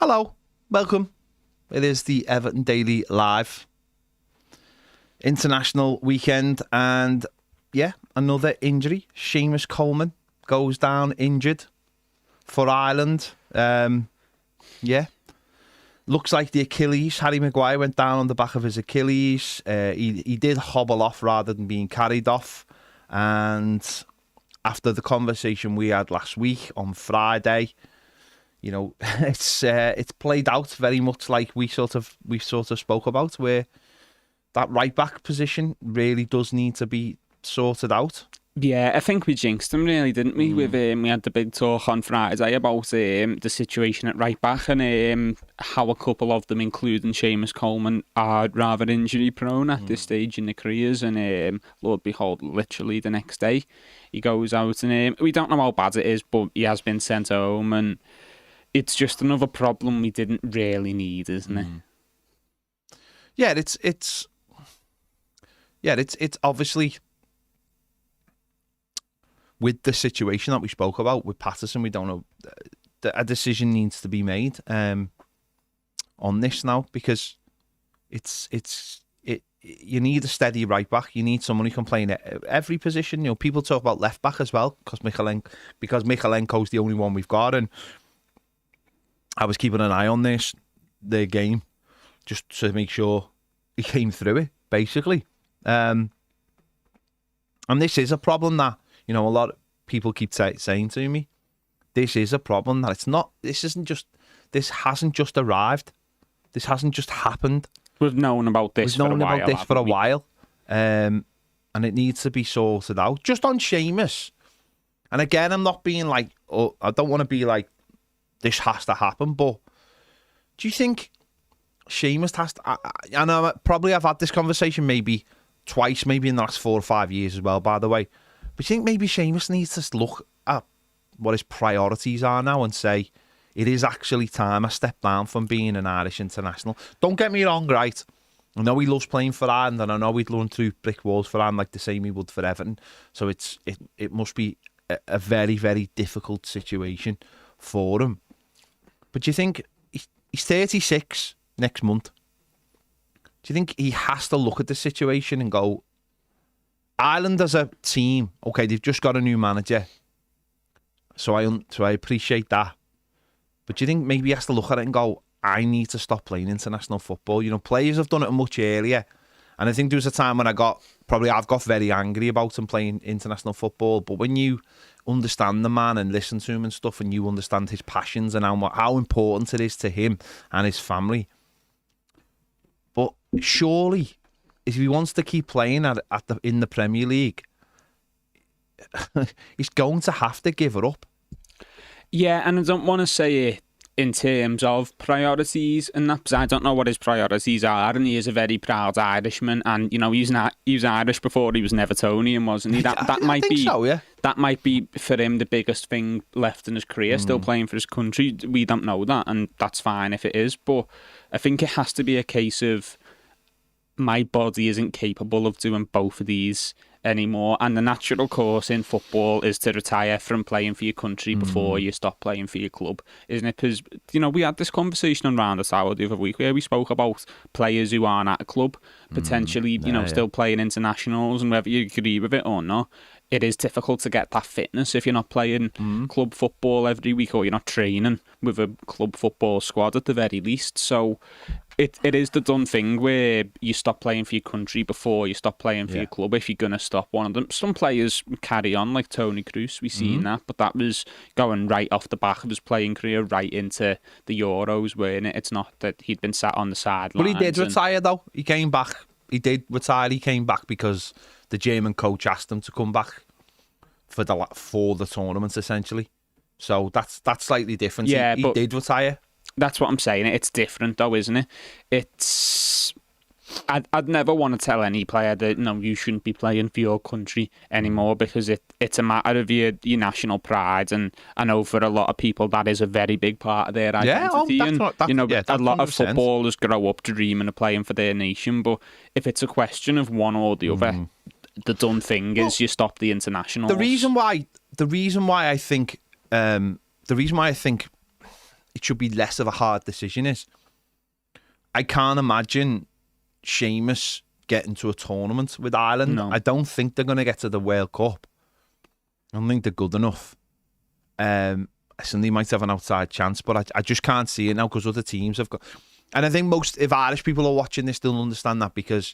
Hello, welcome. It is the Everton Daily Live. International weekend, and yeah, another injury. Seamus Coleman goes down injured for Ireland. Looks like the Achilles. Harry Maguire went down on the back of his Achilles. He did hobble off rather than being carried off. And after the conversation we had last week on Friday, you know, it's played out very much like we sort of spoke about, where that right back position really does need to be sorted out. Yeah, I think we jinxed him, really, didn't we? With we had the big talk on Friday about the situation at right back and how a couple of them, including Seamus Coleman, are rather injury prone at this stage in their careers. And Lord behold, literally the next day he goes out, and we don't know how bad it is, but he has been sent home, and it's just another problem we didn't really need, isn't it? Yeah, it's obviously, with the situation that we spoke about with Patterson, we don't know. A decision needs to be made on this now, because you need a steady right back. You need someone who can play in every position. You know, people talk about left back as well because Michalenko's the only one we've got, and I was keeping an eye on their game, just to make sure he came through it, basically. And this is a problem that, you know, a lot of people keep saying to me. This is a problem that this hasn't just arrived. This hasn't just happened. We've known about this for a while. And it needs to be sorted out. Just on Seamus. And again, I'm not being like, I don't want to be like, this has to happen, but do you think Seamus has to... I know probably I've had this conversation maybe twice, maybe in the last 4 or 5 years as well, by the way. But do you think maybe Seamus needs to look at what his priorities are now and say, it is actually time I step down from being an Irish international? Don't get me wrong, right? I know he loves playing for Ireland, and I know he'd run through brick walls for Ireland like the same he would for Everton. So it must be a very, very difficult situation for him. But do you think he's 36 next month? Do you think he has to look at the situation and go, Ireland as a team, okay, they've just got a new manager, so I appreciate that. But do you think maybe he has to look at it and go, I need to stop playing international football? You know, players have done it much earlier. And I think there was a time when I've got very angry about him playing international football. But when you understand the man and listen to him and stuff, and you understand his passions and how important it is to him and his family. But surely, if he wants to keep playing in the Premier League, he's going to have to give it up. Yeah, and I don't want to say it in terms of priorities and that, because I don't know what his priorities are, and he is a very proud Irishman, and you know, he was Irish before he was an Evertonian, wasn't he? That might be so, yeah. That might be for him the biggest thing left in his career, still playing for his country. We don't know that, and that's fine if it is, but I think it has to be a case of my body isn't capable of doing both of these anymore, and the natural course in football is to retire from playing for your country before you stop playing for your club, isn't it? Because, you know, we had this conversation on Round the Tower the other week where we spoke about players who aren't at a club potentially, still playing internationals, and whether you agree with it or not, it is difficult to get that fitness if you're not playing club football every week, or you're not training with a club football squad at the very least. So it is the done thing where you stop playing for your country before you stop playing for your club, if you're going to stop one of them. Some players carry on, like Tony Kroos, we've seen that, but that was going right off the back of his playing career, right into the Euros, weren't it? It's not that he'd been sat on the sidelines. But he did retire, though. He came back. He did retire. He came back because the German coach asked him to come back for the tournament, essentially. So that's slightly different. Yeah, he did retire. That's what I'm saying. It's different, though, isn't it? It's... I'd never want to tell any player that, no, you shouldn't be playing for your country anymore, because it's a matter of your national pride, and I know for a lot of people that is a very big part of their identity. Yeah, a lot of footballers grow up dreaming of playing for their nation, but if it's a question of one or the other, the done thing is you stop the internationals. The reason why I think he's it should be less of a hard decision is, I can't imagine Seamus getting to a tournament with Ireland. No. I don't think they're going to get to the World Cup. I don't think they're good enough. I think they might have an outside chance, but I just can't see it now because other teams have got... And I think if Irish people are watching this, they'll understand that because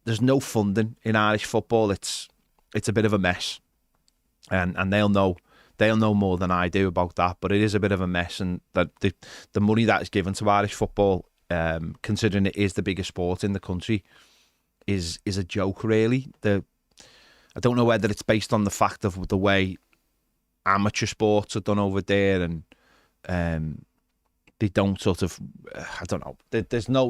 there's no funding in Irish football. It's a bit of a mess. And they'll know more than I do about that, but it is a bit of a mess, and that the money that is given to Irish football, considering it is the biggest sport in the country, is a joke, really. I don't know whether it's based on the fact of the way amateur sports are done over there, and they don't sort of, I don't know.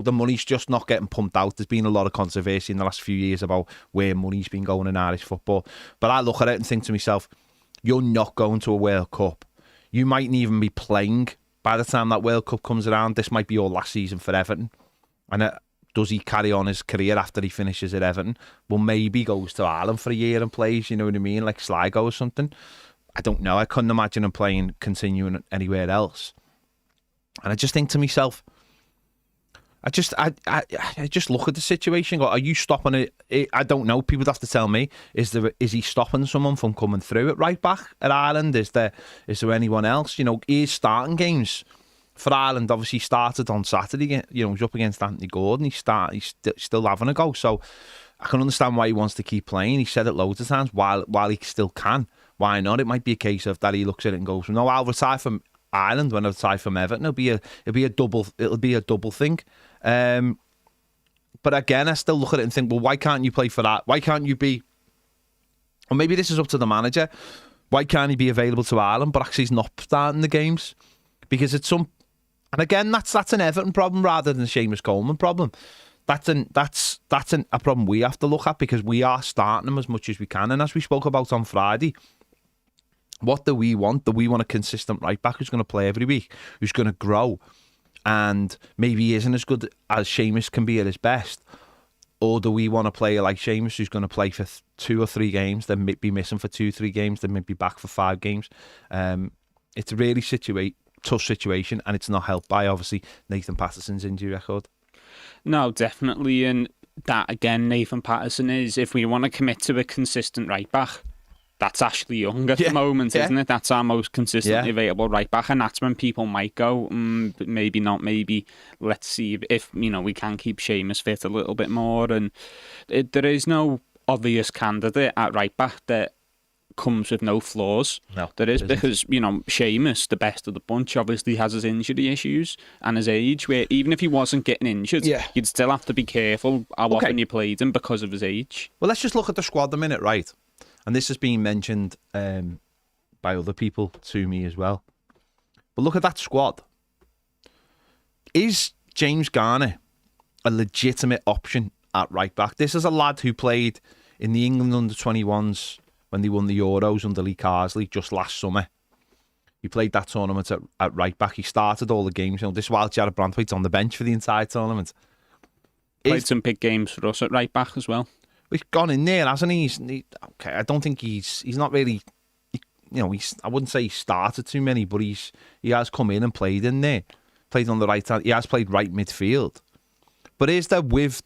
The money's just not getting pumped out. There's been a lot of controversy in the last few years about where money's been going in Irish football. But I look at it and think to myself, you're not going to a World Cup. You mightn't even be playing by the time that World Cup comes around. This might be your last season for Everton. And does he carry on his career after he finishes at Everton? Well, maybe goes to Ireland for a year and plays, you know what I mean, like Sligo or something. I don't know. I couldn't imagine him continuing anywhere else. And I just think to myself, I just look at the situation. Go, are you stopping it? I don't know. People have to tell me. Is he stopping someone from coming through at right back at Ireland? Is there anyone else? You know, he's starting games for Ireland. Obviously, started on Saturday. You know, he's up against Anthony Gordon. He's still having a go. So I can understand why he wants to keep playing. He said it loads of times. While he still can, why not? It might be a case of that he looks at it and goes, "No, I'll retire from Ireland when I retire from Everton." It'll be a double thing. But again, I still look at it and think, well, why can't you play for that? Why can't you be? Or maybe this is up to the manager. Why can't he be available to Ireland, but actually he's not starting the games? Because it's some, and again, that's an Everton problem rather than a Seamus Coleman problem. That's a problem we have to look at, because we are starting them as much as we can. And as we spoke about on Friday, what do we want? Do we want a consistent right back who's going to play every week, who's going to grow, and maybe isn't as good as Seamus can be at his best? Or do we want a player like Seamus who's going to play for 2 or 3 games, then be missing for 2-3 games, then maybe back for 5 games? It's a really tough situation, and it's not helped by, obviously, Nathan Patterson's injury record. No, definitely. And that, again, Nathan Patterson is, if we want to commit to a consistent right back, that's Ashley Young at the moment, isn't it? That's our most consistently available right back, and that's when people might go, maybe not, maybe let's see if we can keep Seamus fit a little bit more. And there is no obvious candidate at right back that comes with no flaws. No, there is, because Seamus, the best of the bunch, obviously has his injury issues and his age, where even if he wasn't getting injured, you'd still have to be careful how often you played him because of his age. Well, let's just look at the squad a minute, right? And this has been mentioned by other people to me as well. But look at that squad. Is James Garner a legitimate option at right back? This is a lad who played in the England under-21s when they won the Euros under Lee Carsley just last summer. He played that tournament at right back. He started all the games. This while Jared Brandtwaite's on the bench for the entire tournament. Played some big games for us at right back as well. He's gone in there, hasn't he? Okay, I don't think he's not really, I wouldn't say he started too many, but he has come in and played in there, played on the right hand. He has played right midfield. But is there with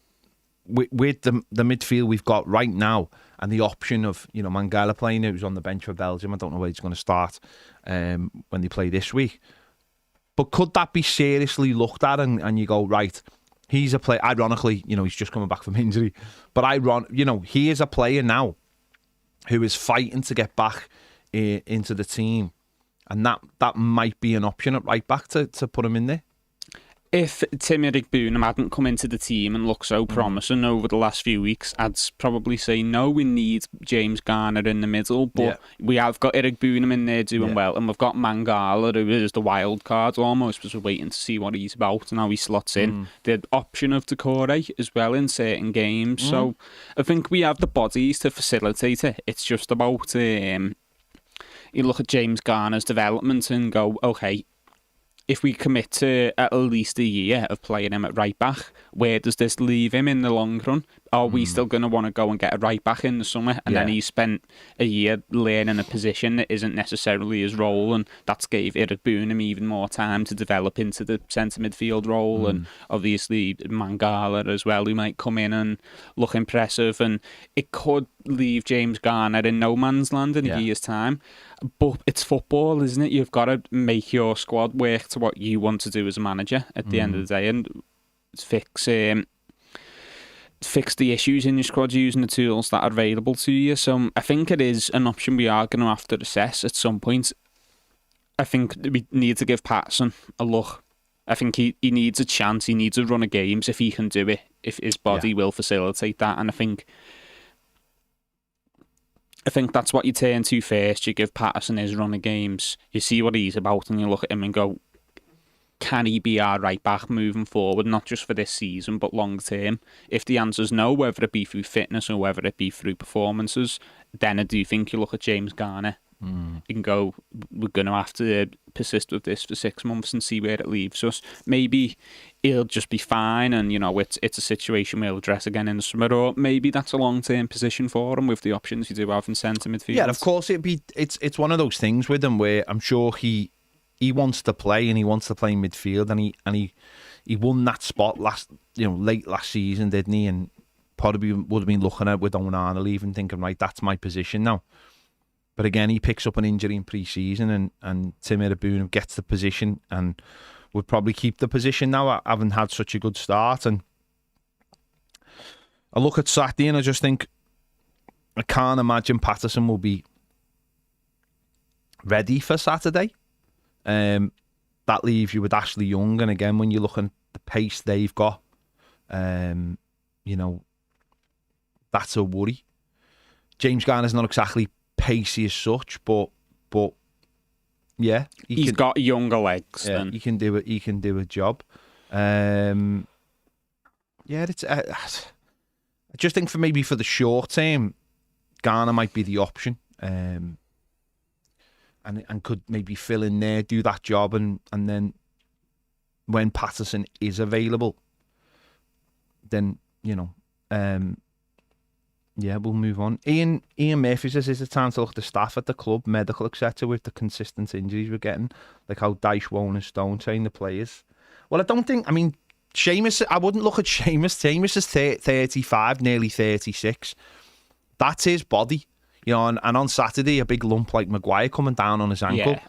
the midfield we've got right now, and the option of Mangala playing, who's on the bench for Belgium? I don't know where he's going to start when they play this week. But could that be seriously looked at, and you go, right? He's a player, ironically, he's just coming back from injury. But he is a player now who is fighting to get back into the team. And that might be an option at right back to put him in there. If Tim-Erik Boonham hadn't come into the team and looked so promising over the last few weeks, I'd probably say no, we need James Garner in the middle, but we have got Erik Boonham in there doing well, and we've got Mangala, who is the wild card almost, because we're waiting to see what he's about and how he slots in. The option of Decore as well in certain games, so I think we have the bodies to facilitate it. It's just about, you look at James Garner's development and go, okay, if we commit to at least a year of playing him at right back, where does this leave him in the long run? Are we still going to want to go and get a right back in the summer, and then he spent a year learning a position that isn't necessarily his role, and that's gave Irabunam even more time to develop into the centre midfield role, and obviously Mangala as well, who might come in and look impressive, and it could leave James Garner in no man's land in a year's time. But it's football, isn't it? You've got to make your squad work to what you want to do as a manager at the end of the day, and fix the issues in your squad using the tools that are available to you. So I think it is an option we are going to have to assess at some point. I think we need to give Patterson a look. I think he needs a chance. He needs a run of games if he can do it, if his body will facilitate that. And I think that's what you turn to first. You give Patterson his run of games. You see what he's about, and you look at him and go, can he be our right back moving forward, not just for this season, but long term? If the answer's no, whether it be through fitness or whether it be through performances, then I do think you look at James Garner. You can go, we're going to have to persist with this for 6 months and see where it leaves us. Maybe he'll just be fine, and it's a situation we'll address again in the summer, or maybe that's a long-term position for him with the options you do have in centre midfield. Yeah, of course it's one of those things with him where I'm sure he wants to play, and he wants to play in midfield, and he won that spot late last season, didn't he? And probably would have been looking at with Onana leaving, thinking, right, that's my position now. But again, he picks up an injury in pre-season, and Tim Irabunam gets the position and would probably keep the position now, having had such a good start. And I look at Saturday and I just think, I can't imagine Patterson will be ready for Saturday. That leaves you with Ashley Young, and again, when you look at the pace they've got, that's a worry. James Garner's not exactly pacey as such, but yeah, he's got younger legs. Yeah, then he can do it. He can do a job. I just think for the short term, Garner might be the option, and could maybe fill in there, do that job, and then when Patterson is available, then we'll move on. Ian Murphy says, is it time to look at the staff at the club, medical, etc., with the consistent injuries we're getting, like how Dyche, Woan and Stone train the players? Well, Seamus, I wouldn't look at Seamus. Seamus is 35, nearly 36. That's his body. And on Saturday, a big lump like Maguire coming down on his ankle. Yeah.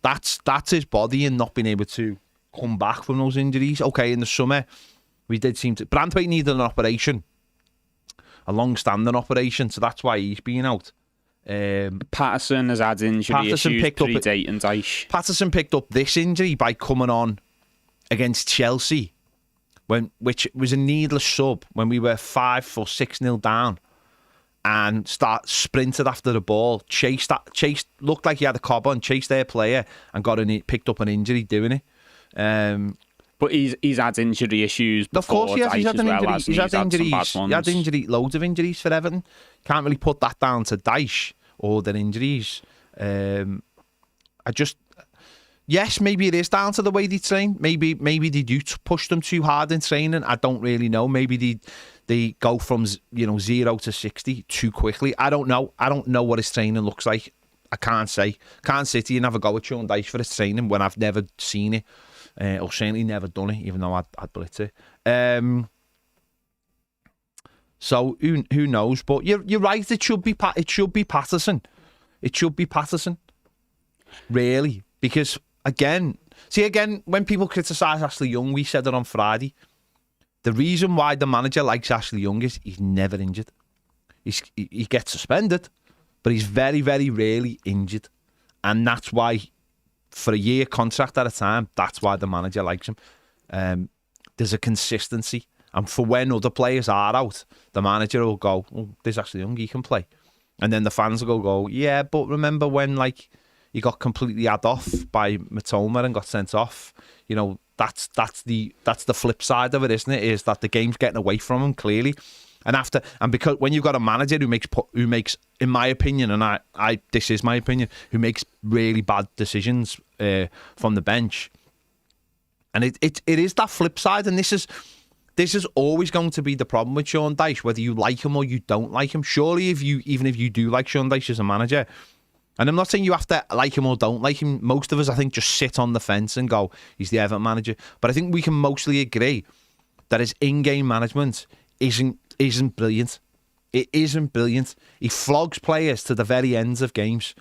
That's his body, and not being able to come back from those injuries. Okay, in the summer, we did seem to... Branthwaite needed an operation. A long-standing operation, so that's why he's been out. Patterson has had injury issues predating Dyche. Patterson picked up this injury by coming on against Chelsea, which was a needless sub when we were 5 or 6-0 down, and sprinted after the ball, chased, looked like he had a cob on, chased their player, and picked up an injury doing it. But he's had injury issues before. Of course, yes, he's had an injury. He's had injuries. He had loads of injuries for Everton. Can't really put that down to Dyche or their injuries. Yes, maybe it is down to the way they train. Maybe they do push them too hard in training. I don't really know. Maybe they go from 0 to 60 too quickly. I don't know. I don't know what his training looks like. I can't say. Can't sit here and have a go at Sean Dyche for his training when I've never seen it. Or certainly never done it, even though I'd blitz it. So who knows? But you're right. It should be Patterson. It should be Patterson. Really, because again, when people criticise Ashley Young, we said it on Friday. The reason why the manager likes Ashley Young is he's never injured. He gets suspended, but he's very, very rarely injured, and that's why. For a year contract at a time, that's why the manager likes him. There's a consistency. And for when other players are out, the manager will go, oh, there's Ashley Young, he can play. And then the fans will go, yeah, but remember when he got completely had off by Matoma and got sent off? That's the flip side of it, isn't it? Is that the game's getting away from him, clearly. And because when you've got a manager who makes, in my opinion, and this is my opinion, who makes really bad decisions from the bench, And it is that flip side, and this is always going to be the problem with Sean Dyche, whether you like him or you don't like him. Surely, even if you do like Sean Dyche as a manager, and I'm not saying you have to like him or don't like him. Most of us, I think, just sit on the fence and go, he's the Everton manager. But I think we can mostly agree that his in-game management isn't brilliant. It isn't brilliant. He flogs players to the very ends of games.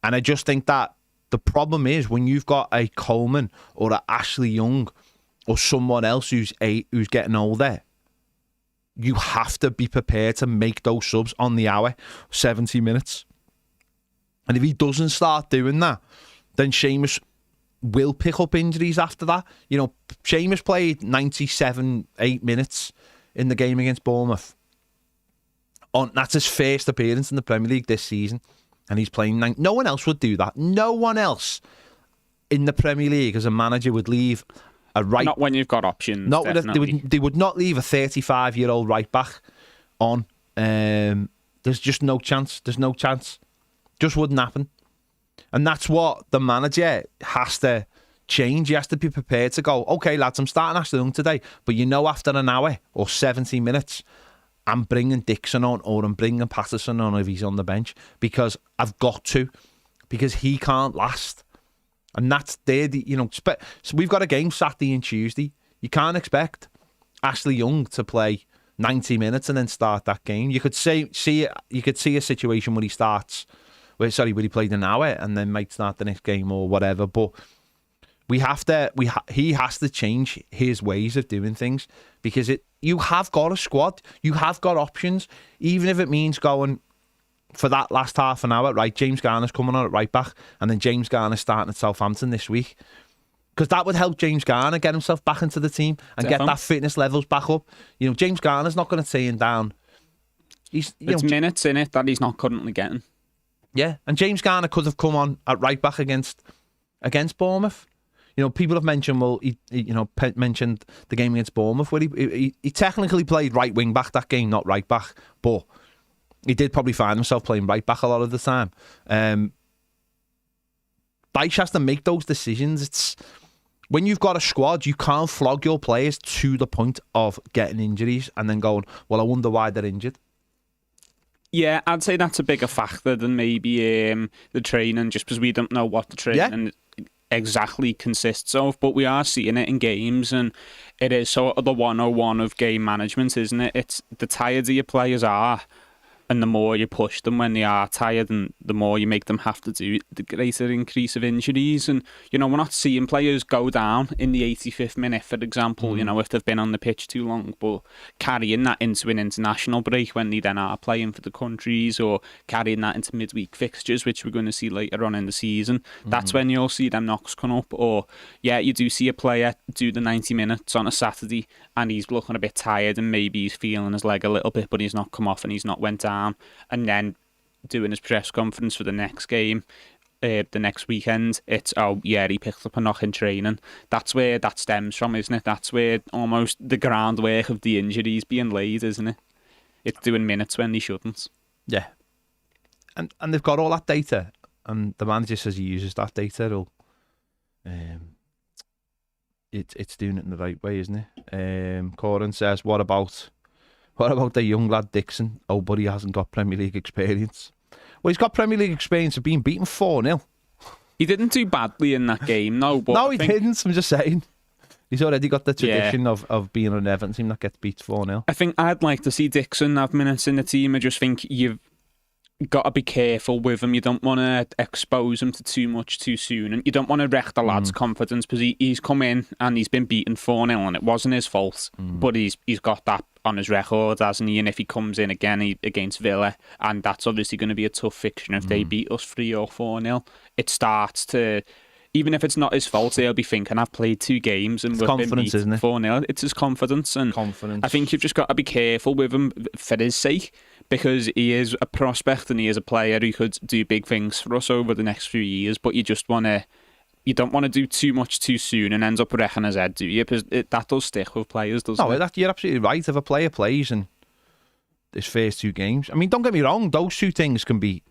And I just think that the problem is when you've got a Coleman or a Ashley Young or someone else who's getting older, you have to be prepared to make those subs on the hour, 70 minutes. And if he doesn't start doing that, then Seamus will pick up injuries after that. You know, Seamus played 8 minutes in the game against Bournemouth. That's his first appearance in the Premier League this season. And he's playing 9. No one else would do that. No one else in the Premier League as a manager would leave a right... Not when you've got options, they would not leave a 35-year-old right back on. There's just no chance. There's no chance. Just wouldn't happen. And that's what the manager has to change. He has to be prepared to go, okay, lads, I'm starting Ashley Young today, but you know after an hour or 70 minutes, I'm bringing Dixon on or I'm bringing Patterson on if he's on the bench because I've got to, because he can't last. And that's there, so we've got a game Saturday and Tuesday. You can't expect Ashley Young to play 90 minutes and then start that game. You could see a situation where he starts, where he played an hour and then might start the next game or whatever. But he has to change his ways of doing things because you have got a squad, you have got options, even if it means going for that last half an hour. Right, James Garner's coming on at right back, and then James Garner's starting at Southampton this week. Because that would help James Garner get himself back into the team and get that fitness levels back up. You know, James Garner's not going to turn down. It's minutes in it that he's not currently getting. Yeah, and James Garner could have come on at right back against Bournemouth. You know, people have mentioned, mentioned the game against Bournemouth where he technically played right wing back that game, not right back, but he did probably find himself playing right back a lot of the time. Dyche has to make those decisions. It's when you've got a squad, you can't flog your players to the point of getting injuries and then going, well, I wonder why they're injured. Yeah, I'd say that's a bigger factor than maybe the training, just because we don't know what the training exactly consists of, but we are seeing it in games, and it is sort of the 101 of game management, isn't it? It's the tireder your players are, and the more you push them when they are tired, and the more you make them have to do, the greater increase of injuries. And, you know, we're not seeing players go down in the 85th minute, for example, you know, if they've been on the pitch too long, but carrying that into an international break when they then are playing for the countries, or carrying that into midweek fixtures, which we're going to see later on in the season, that's when you'll see them knocks come up. Or, yeah, you do see a player do the 90 minutes on a Saturday, and he's looking a bit tired, and maybe he's feeling his leg a little bit, but he's not come off and he's not went down. And then doing his press conference for the next game, the next weekend, it's, oh yeah, he picked up a knock in training. That's where that stems from, isn't it? That's where almost the groundwork of the injuries being laid, isn't it? It's doing minutes when they shouldn't. Yeah. And they've got all that data, and the manager says he uses that data. It's doing it in the right way, isn't it? Corin says, what about the young lad Dixon? Oh, but he hasn't got Premier League experience. Well, he's got Premier League experience of being beaten 4-0. He didn't do badly in that game, no. But no, he didn't. I'm just saying. He's already got the tradition of being an Everton team that gets beat 4-0. I think I'd like to see Dixon have minutes in the team. I just think you've got to be careful with him. You don't want to expose him to too much too soon, and you don't want to wreck the lad's confidence, because he's come in and he's been beaten 4-0 and it wasn't his fault, but he's got that on his record, hasn't he? And if he comes in again against Villa, and that's obviously going to be a tough fixture if they beat us 3 or 4-0, it starts to, even if it's not his fault, he'll be thinking, I've played 2 games and we've been beat 4-0. It's his confidence, and I think you've just got to be careful with him for his sake, because he is a prospect and he is a player who could do big things for us over the next few years, but you don't want to do too much too soon and ends up wrecking his head, do you? Because that does stick with players, doesn't it? No, you're absolutely right. If a player plays in his first 2 games, I mean, don't get me wrong, those things can be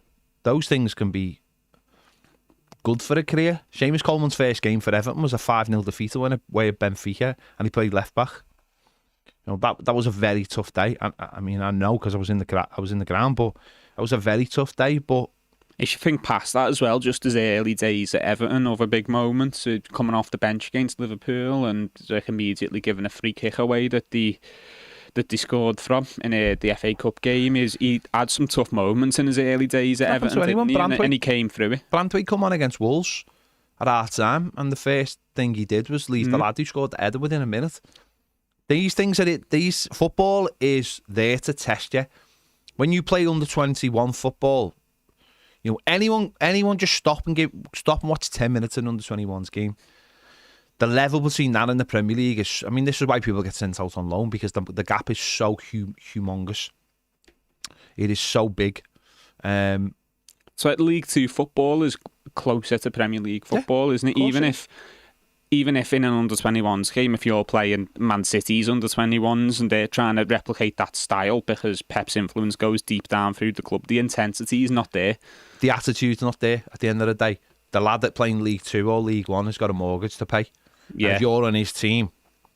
good for a career. Seamus Coleman's first game for Everton was a 5-0 defeat away at Benfica, and he played left back. You know, that was a very tough day. I mean, I know because I was in the ground, but it was a very tough day. But you should think past that as well. Just as early days at Everton, other big moments, coming off the bench against Liverpool and like immediately giving a free kick away that they scored from in the FA Cup game. He had some tough moments in his early days at Everton, didn't he? And he came through it. Branthwaite come on against Wolves at half time, and the first thing he did was leave the lad who scored the header within a minute. These things these football is there to test you. When you play under 21 football, you know, anyone just stop and watch 10 minutes in under 21's game. The level between that and the Premier League is, I mean, this is why people get sent out on loan, because the gap is so humongous. It is so big. So at League 2 football is closer to Premier League football, isn't it? Even if in an under-21s game, if you're playing Man City's under-21s and they're trying to replicate that style because Pep's influence goes deep down through the club, the intensity is not there. The attitude's not there at the end of the day. The lad that playing League 2 or League 1 has got a mortgage to pay. Yeah. And if you're on his team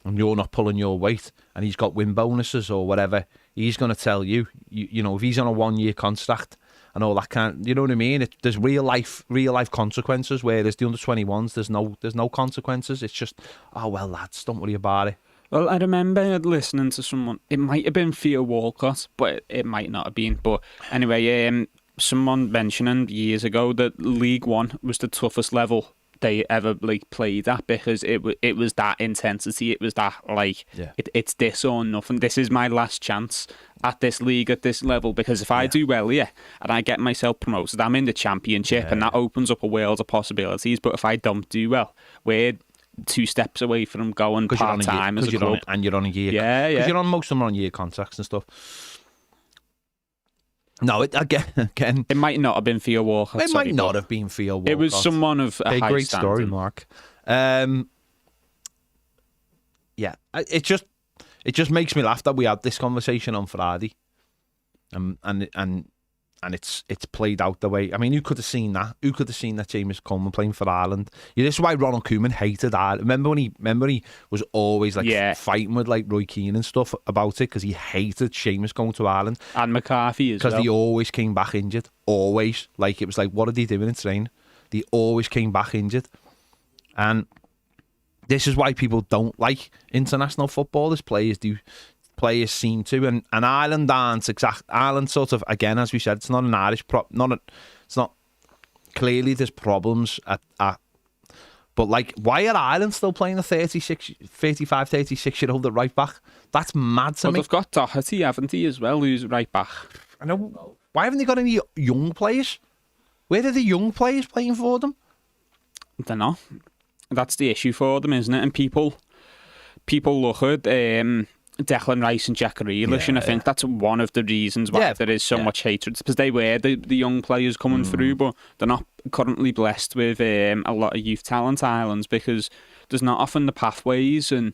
and you're not pulling your weight and he's got win bonuses or whatever, he's going to tell you, you know, if he's on a 1-year contract and all that kind, you know what I mean? There's real life consequences. Whereas the under 21s, there's no consequences. It's just, oh well, lads, don't worry about it. Well, I remember listening to someone. It might have been Theo Walcott, but it might not have been. But anyway, someone mentioning years ago that League One was the toughest level they ever played at, because it was that intensity. It was that it's this or nothing. This is my last chance at this league at this level, because if I do well here and I get myself promoted, I'm in the Championship and that opens up a world of possibilities. But if I don't do well, we're 2 steps away from going part time as a club. And you're on a year. Yeah. You're on, most of them are on year contracts and stuff. No, again, it might not have been Theo Walcott. It might not have been Theo Walcott. It was someone of a high great standing. Story, Mark. Yeah, it just makes me laugh that we had this conversation on Friday, and it's played out the way. I mean, who could have seen that? Who could have seen that Seamus Coleman playing for Ireland? Yeah, this is why Ronald Koeman hated Ireland. Remember he was always fighting with Roy Keane and stuff about it, because he hated Seamus going to Ireland and McCarthy as well. Because he always came back injured. Always. It was what are they doing in training? They always came back injured. And this is why people don't like international footballers. Players seem to, and Ireland aren't exact. Ireland sort of, again, as we said, it's not an Irish it's not clearly there's problems at but why are Ireland still playing a 35, 36 year old at right back? That's mad to me. They've got Toffee, haven't they, as well, who's right back. I know. Why haven't they got any young players? Where are the young players playing for them? I don't know. That's the issue for them, isn't it? And people look at Declan Rice and Jack Grealish, and I think that's one of the reasons why there is so much hatred, because they were the young players coming through, but they're not currently blessed with a lot of youth talent, Ireland, because there's not often the pathways. And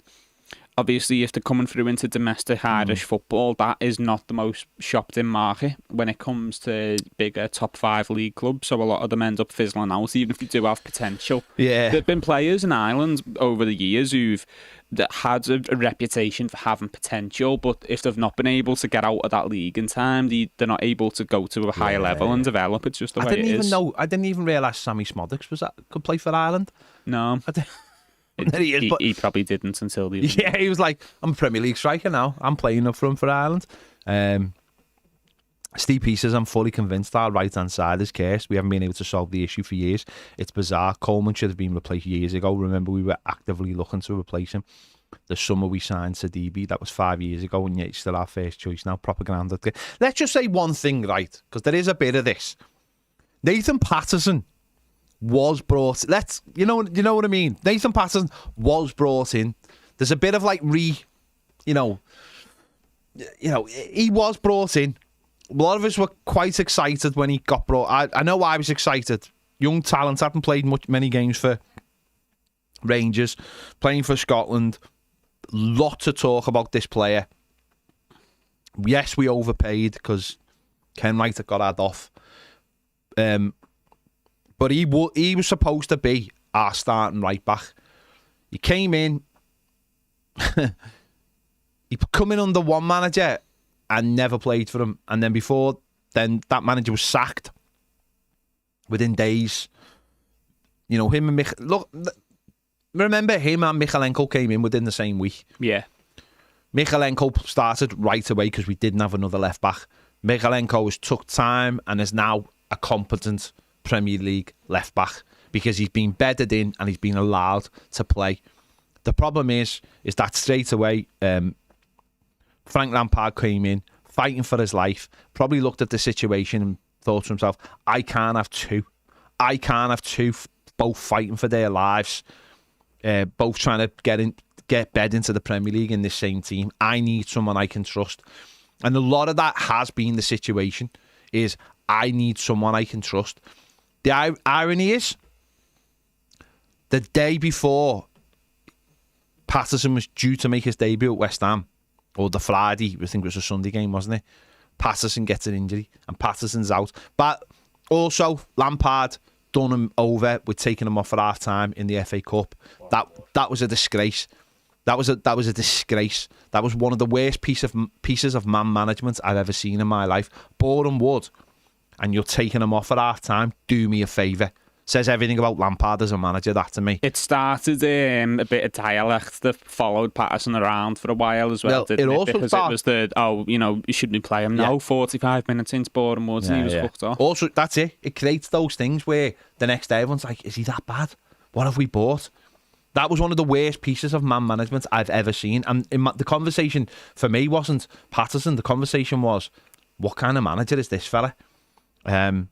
obviously if they're coming through into domestic Irish football, that is not the most shopped in market when it comes to bigger top 5 league clubs, so a lot of them end up fizzling out, even if they do have potential. There've been players in Ireland over the years that had a reputation for having potential, but if they've not been able to get out of that league in time, they're not able to go to a higher level and develop. It's just the way it is. I didn't even realise Sammy Smodix could play for Ireland. No. He probably didn't until the... Yeah, he was like, I'm a Premier League striker now. I'm playing up front for Ireland. Steve P says, I'm fully convinced our right-hand side is cursed. We haven't been able to solve the issue for years. It's bizarre. Coleman should have been replaced years ago. Remember, we were actively looking to replace him. The summer we signed Sidibe, that was 5 years ago, and yet he's still our first choice now. Propaganda. Let's just say one thing, right? Because there is a bit of this. Nathan Patterson was brought... You know what I mean? Nathan Patterson was brought in. There's a bit of he was brought in. A lot of us were quite excited when he got brought. I know I was excited. Young talent, hadn't played many games for Rangers, playing for Scotland. Lot to talk about this player. Yes, we overpaid because Ken might have got had off. But But he was supposed to be our starting right back. He came in. He come in under one manager and never played for him. And then that manager was sacked within days. You know, him and remember him and Michalenko came in within the same week. Yeah. Michalenko started right away because we didn't have another left back. Michalenko has took time and is now a competent Premier League left back because he's been bedded in and he's been allowed to play. The problem is that straight away, Frank Lampard came in fighting for his life, probably looked at the situation and thought to himself, I can't have two. I can't have two both fighting for their lives, both trying to get bed into the Premier League in this same team. I need someone I can trust. And a lot of that has been the situation, is I need someone I can trust. The irony is, the day before Patterson was due to make his debut at West Ham, or the Friday, I think it was a Sunday game, wasn't it? Patterson gets an injury and Patterson's out. But also, Lampard done him over with taking him off at half time in the FA Cup. That was a disgrace. That was a disgrace. That was one of the worst pieces of man management I've ever seen in my life. Boreham Wood, and you're taking him off at half time. Do me a favour. Says everything about Lampard as a manager, that to me. It started a bit of dialect that followed Patterson around for a while as well, didn't it? Also because it was you shouldn't play him now. 45 minutes into Boreham Wood and he was hooked off. Also, that's it. It creates those things where the next day everyone's like, is he that bad? What have we bought? That was one of the worst pieces of man management I've ever seen. And the conversation for me wasn't Patterson. The conversation was, what kind of manager is this fella? And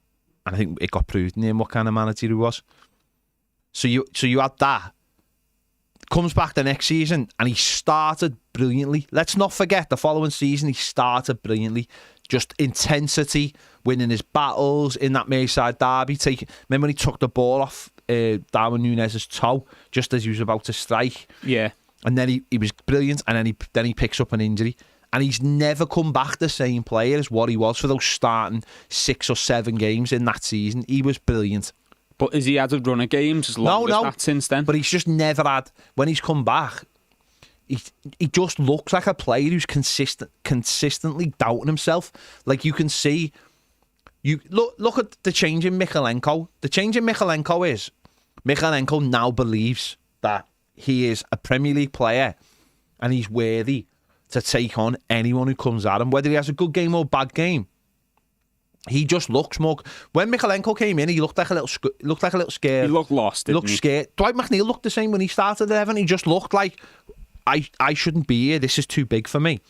I think it got proved in him what kind of manager he was. So you had that. Comes back the next season and he started brilliantly. Let's not forget the following season he started brilliantly. Just intensity, winning his battles in that Merseyside derby. Remember when he took the ball off Darwin Núñez's toe just as he was about to strike? Yeah. And then he was brilliant, and then he picks up an injury. And he's never come back the same player as what he was for those starting 6 or 7 games in that season. He was brilliant. But has he had a run of games as long as that since then? But he's just never had. When he's come back, he just looks like a player who's consistently doubting himself. Like you can see, you look at the change in Michalenko. The change in Michalenko is Michalenko now believes that he is a Premier League player and he's worthy to take on anyone who comes at him, whether he has a good game or bad game. He just looks more. When Michalenko came in, he looked like a little scared. He looked lost. He looked scared. Dwight McNeil looked the same when he started at Everton. He just looked like, I shouldn't be here. This is too big for me.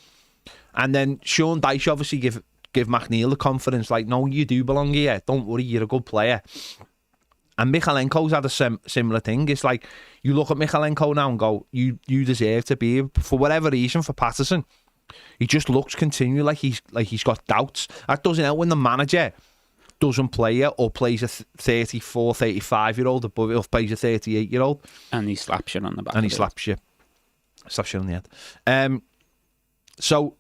And then Sean Dyche obviously give McNeil the confidence, like, no, you do belong here. Don't worry, you're a good player. And Michalenko's had a similar thing. It's like, you look at Michalenko now and go, you deserve to be here. For whatever reason, for Patterson, he just looks continually like he's got doubts. That doesn't help when the manager doesn't play you or plays a 34, 35-year-old above it, or plays a 38-year-old. And he slaps you on the back. And he slaps you on the head. So...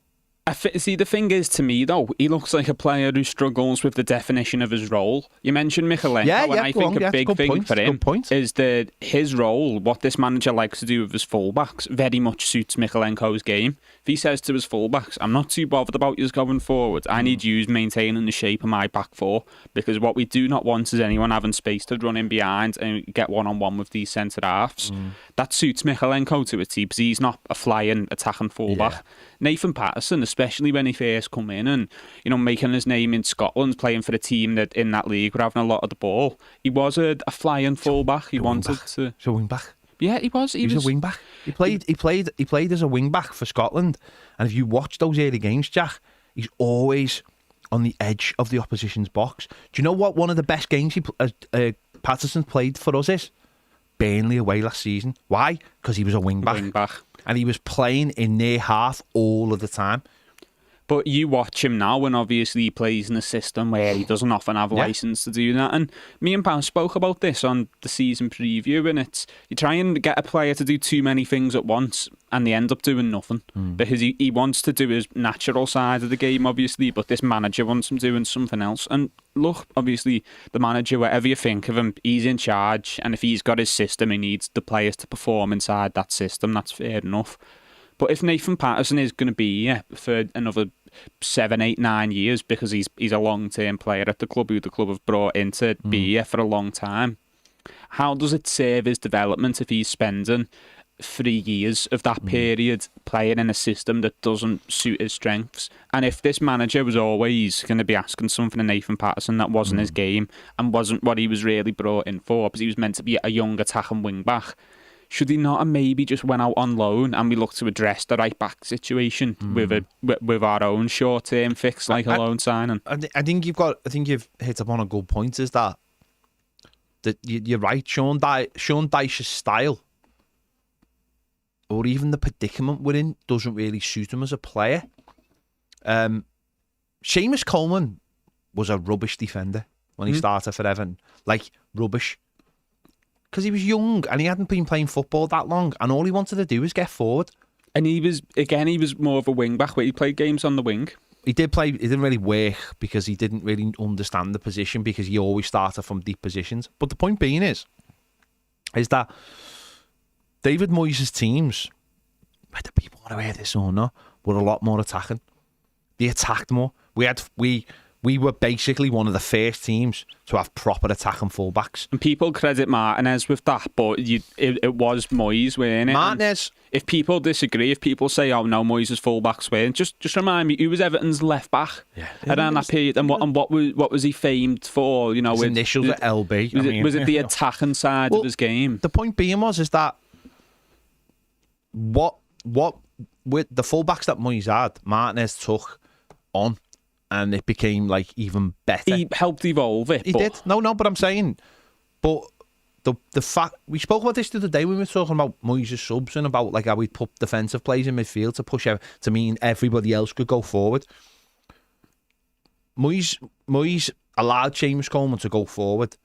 See, the thing is, to me, though, he looks like a player who struggles with the definition of his role. You mentioned Michalenko, and I think a big thing for him is that his role, what this manager likes to do with his fullbacks, very much suits Michalenko's game. If he says to his fullbacks, I'm not too bothered about you going forward, I need you maintaining the shape of my back four, because what we do not want is anyone having space to run in behind and get one-on-one with these centre-halves. That suits Michalenko to a T, because he's not a flying, attacking fullback. Yeah. Nathan Patterson, especially when he first come in and, you know, making his name in Scotland, playing for a team that in that league were having a lot of the ball. He was a flying fullback. He wanted to. He's a wing back. Yeah, he was. He was a wing back. He played as a wing back for Scotland. And if you watch those early games, Jack, he's always on the edge of the opposition's box. Do you know what one of the best games Patterson played for us is? Burnley away last season. Why? Because he was a wing back. And he was playing in their half all of the time. But you watch him now, and obviously he plays in a system where he doesn't often have license to do that. And me and Pam spoke about this on the season preview, and it's you try and get a player to do too many things at once, and they end up doing nothing because he wants to do his natural side of the game, obviously, but this manager wants him doing something else. And look, obviously, the manager, whatever you think of him, he's in charge, and if he's got his system, he needs the players to perform inside that system. That's fair enough. But if Nathan Patterson is going to be here for another 7, 8, 9 years because he's a long-term player at the club who the club have brought in to be here for a long time, how does it serve his development if he's spending 3 years of that period playing in a system that doesn't suit his strengths? And if this manager was always going to be asking something of Nathan Patterson that wasn't his game and wasn't what he was really brought in for, because he was meant to be a young attacking wing-back, should he not have maybe just went out on loan and we look to address the right back situation with our own short term fix, like a loan signing? I think you've hit upon a good point. Is that you're right? Sean Dyche's style, or even the predicament we're in, doesn't really suit him as a player. Seamus Coleman was a rubbish defender when he started for Everton, like rubbish. Because he was young and he hadn't been playing football that long, and all he wanted to do was get forward. And he was more of a wing back where he played games on the wing. He didn't really work because he didn't really understand the position, because he always started from deep positions. But the point being is that David Moyes' teams, whether people want to hear this or not, were a lot more attacking. They attacked more. We were basically one of the first teams to have proper attacking fullbacks. And people credit Martinez with that, but it was Moyes, weren't it? Martinez. And if people disagree, if people say, "Oh no, Moyes' fullbacks weren't," just remind me, who was Everton's left back around that period, and what was he famed for? You know, his initials at LB. Was it the attacking side of his game? The point being is that what with the fullbacks that Moyes had, Martinez took on. And it became like even better. He helped evolve it. He did. No, but I'm saying, but the fact we spoke about this the other day when we were talking about Moyes' subs and about like how we'd put defensive players in midfield to push out to mean everybody else could go forward. Moyes allowed Seamus Coleman to go forward,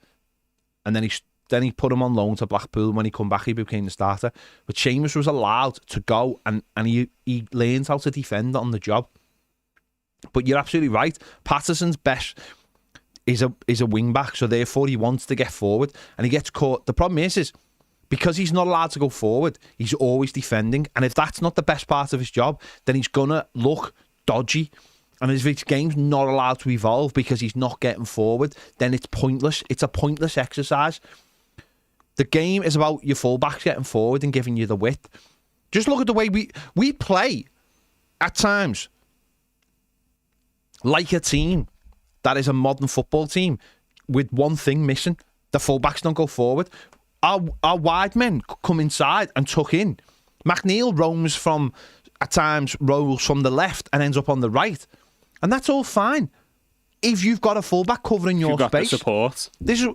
and then he put him on loan to Blackpool. When he come back, he became the starter. But Seamus was allowed to go, and he learned how to defend on the job. But you're absolutely right. Patterson's best is a wing back, so therefore he wants to get forward, and he gets caught. The problem is because he's not allowed to go forward, he's always defending, and if that's not the best part of his job, then he's gonna look dodgy. And if his game's not allowed to evolve because he's not getting forward, then it's pointless. It's a pointless exercise. The game is about your fullbacks getting forward and giving you the width. Just look at the way we play at times. Like a team that is a modern football team with one thing missing. The fullbacks don't go forward. Our wide men come inside and tuck in. McNeil roams at times rolls from the left and ends up on the right. And that's all fine. If you've got a fullback covering your space. The support. This is,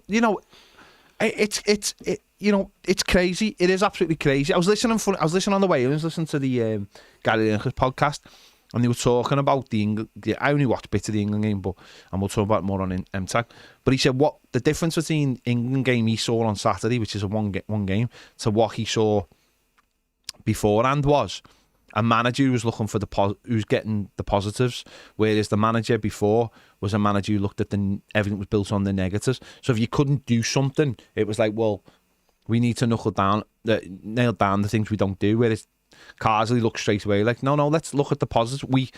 it's crazy. It is absolutely crazy. I was listening on the way. I was listening to the Gary Lineker's podcast. And they were talking about the England. I only watched bits of the England game, and we'll talk about it more on MTAG. But he said what the difference between England game he saw on Saturday, which is a one game, to what he saw beforehand was a manager who was looking for who's getting the positives, whereas the manager before was a manager who looked at everything was built on the negatives. So if you couldn't do something, it was like, well, we need to nail down the things we don't do. Whereas Carsley looked straight away like, no, let's look at the positives. We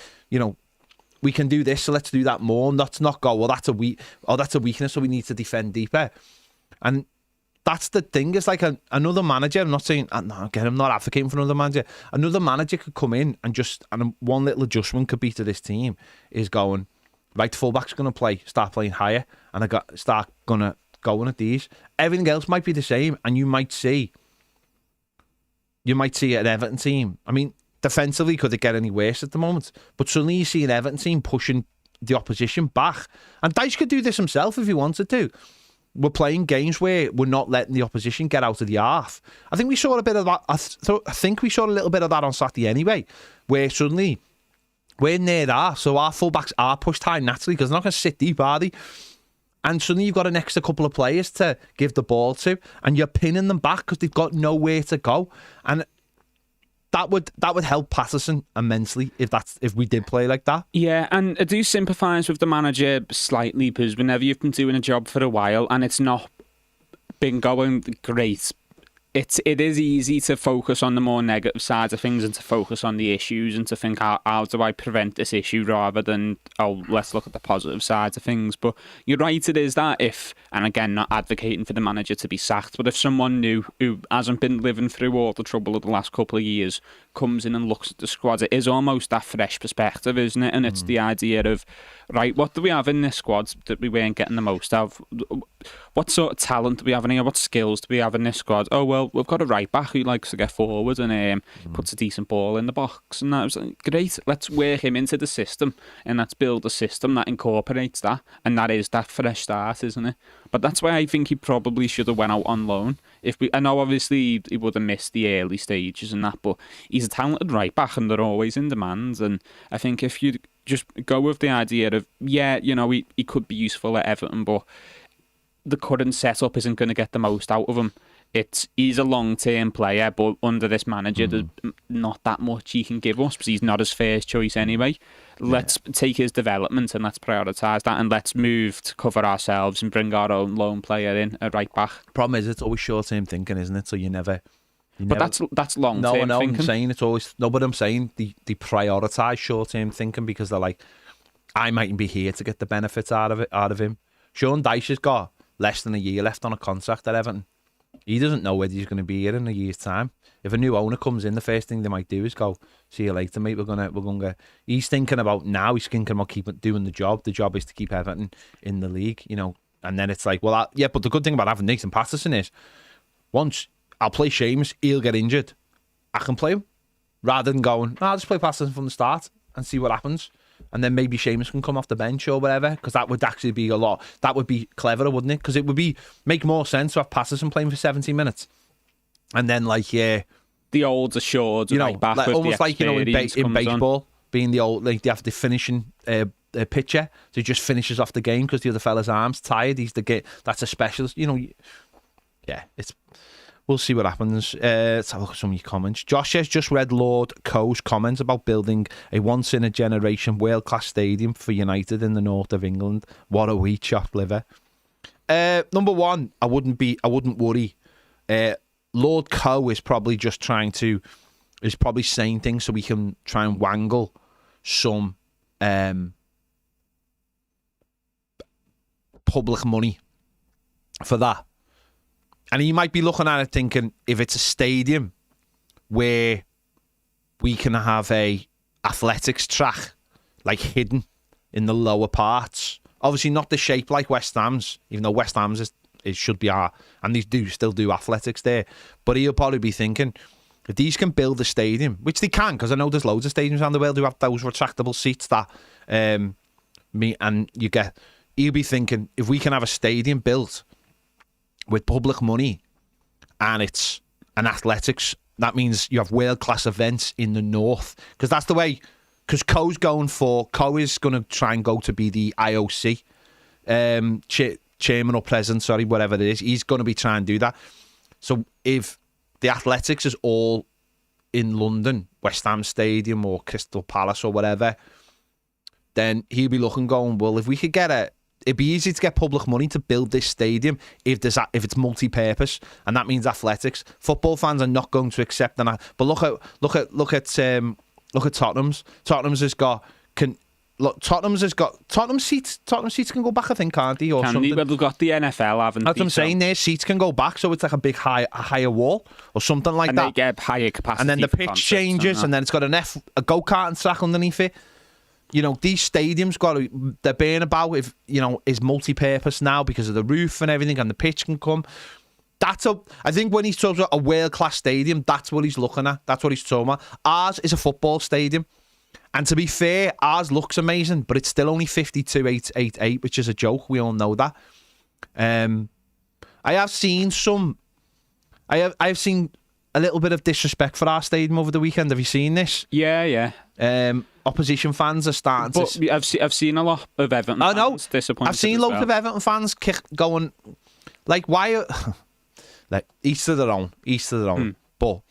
can do this, so let's do that more. Let's not go, well, that's a weakness, so we need to defend deeper. And that's the thing. It's like another manager. I'm not saying, again, I'm not advocating for another manager. Another manager could come in and one little adjustment could be to this team is going, right, fullback's going to start playing higher, and start going to go at these. Everything else might be the same, and you might see an Everton team. I mean, defensively, could it get any worse at the moment? But suddenly you see an Everton team pushing the opposition back. And Dyche could do this himself if he wanted to. We're playing games where we're not letting the opposition get out of the half. I think we saw a bit of that. I think we saw a little bit of that on Saturday anyway, where suddenly We're near that, so our fullbacks are pushed high naturally because they're not going to sit deep, are they? And suddenly you've got an extra couple of players to give the ball to, and you're pinning them back because they've got nowhere to go. And that would help Patterson immensely if we did play like that. Yeah, and I do sympathise with the manager slightly, because whenever you've been doing a job for a while and it's not been going great, it is easy to focus on the more negative sides of things and to focus on the issues and to think, how do I prevent this issue, rather than, oh, let's look at the positive sides of things. But you're right, it is that if, and again, not advocating for the manager to be sacked, but if someone new who hasn't been living through all the trouble of the last couple of years comes in and looks at the squad, it is almost that fresh perspective, isn't it? And it's the idea of, right, what do we have in this squad that we weren't getting the most of? What sort of talent do we have in here? What skills do we have in this squad? Oh, well, we've got a right back who likes to get forward and puts a decent ball in the box. And that was like, great, let's work him into the system and let's build a system that incorporates that. And that is that fresh start, isn't it? But that's why I think he probably should have went out on loan. I know obviously he would have missed the early stages and that, but he's a talented right back and they're always in demand. And I think if you just go with the idea of, yeah, you know, he could be useful at Everton, but the current setup isn't going to get the most out of him. He's a long-term player, but under this manager, there's not that much he can give us because he's not his first choice anyway. Let's take his development and let's prioritise that, and let's move to cover ourselves and bring our own lone player in at right back. Problem is, it's always short-term thinking, isn't it? So you never. But that's long-term thinking. No, I'm saying it's always but I'm saying they prioritise short-term thinking because they're like, I mightn't be here to get the benefits out of him. Sean Dyche has got less than a year left on a contract at Everton. He doesn't know whether he's going to be here in a year's time. If a new owner comes in, the first thing they might do is go, see you later, mate. We're gonna. He's thinking about now. He's thinking about keeping doing the job. The job is to keep Everton in the league, you know. And then it's like, well, yeah. But the good thing about having Nathan Patterson is, once I'll play Seamus, he'll get injured. I can play him rather than going, I'll just play Patterson from the start and see what happens. And then maybe Seamus can come off the bench or whatever, because that would actually be that would be cleverer, wouldn't it? Because it would make more sense to have Patterson playing for 70 minutes. And then, like, yeah. The old assured, you know, back like, almost the like, you know, in baseball, on. Being the old, like, they have the finishing pitcher, so he just finishes off the game because the other fella's arm's tired. He's the that's a specialist, you know. Yeah, we'll see what happens. Let's have a look at some of your comments. Josh has just read Lord Coe's comments about building a once-in-a-generation world-class stadium for United in the north of England. What a wheat chopped liver. Number one, I wouldn't worry. Lord Coe is probably saying things so we can try and wangle some public money for that. And he might be looking at it thinking, if it's a stadium where we can have a athletics track, like hidden in the lower parts, obviously not the shape like West Ham's, even though West Ham's it should be and they still do athletics there. But he'll probably be thinking, if these can build a stadium, which they can, because I know there's loads of stadiums around the world who have those retractable seats that he'll be thinking, if we can have a stadium built with public money and it's an athletics, that means you have world-class events in the north, because that's the way, because Coe is going to try and go to be the IOC chairman or president, whatever it is. He's going to be trying to do that. So if the athletics is all in London, West Ham Stadium or Crystal Palace or whatever, then he'll be going, well, if we could get it'd be easy to get public money to build this stadium if it's multi-purpose, and that means athletics. Football fans are not going to accept that. But look at Tottenham's. Tottenham's seats. Tottenham seats can go back, I think, can't they? Or something. Well, they've got the NFL, haven't they? That's what I'm saying. Their seats can go back, so it's like a big higher wall or something like that. And they get higher capacity. And then the pitch changes, and then it's got a go-kart track underneath it. You know, these stadiums they're being about, if, you know, is multi-purpose now because of the roof and everything, and the pitch can come. I think when he's talking about a world-class stadium, that's what he's looking at. That's what he's talking about. Ours is a football stadium. And to be fair, ours looks amazing, but it's still only 52,888, which is a joke. We all know that. I have seen I've seen a little bit of disrespect for our stadium over the weekend. Have you seen this? Yeah. opposition fans are starting But to. I've seen a lot of Everton I know. fans disappointed. I've seen loads of Everton fans going, like, why? Like, each to their own. But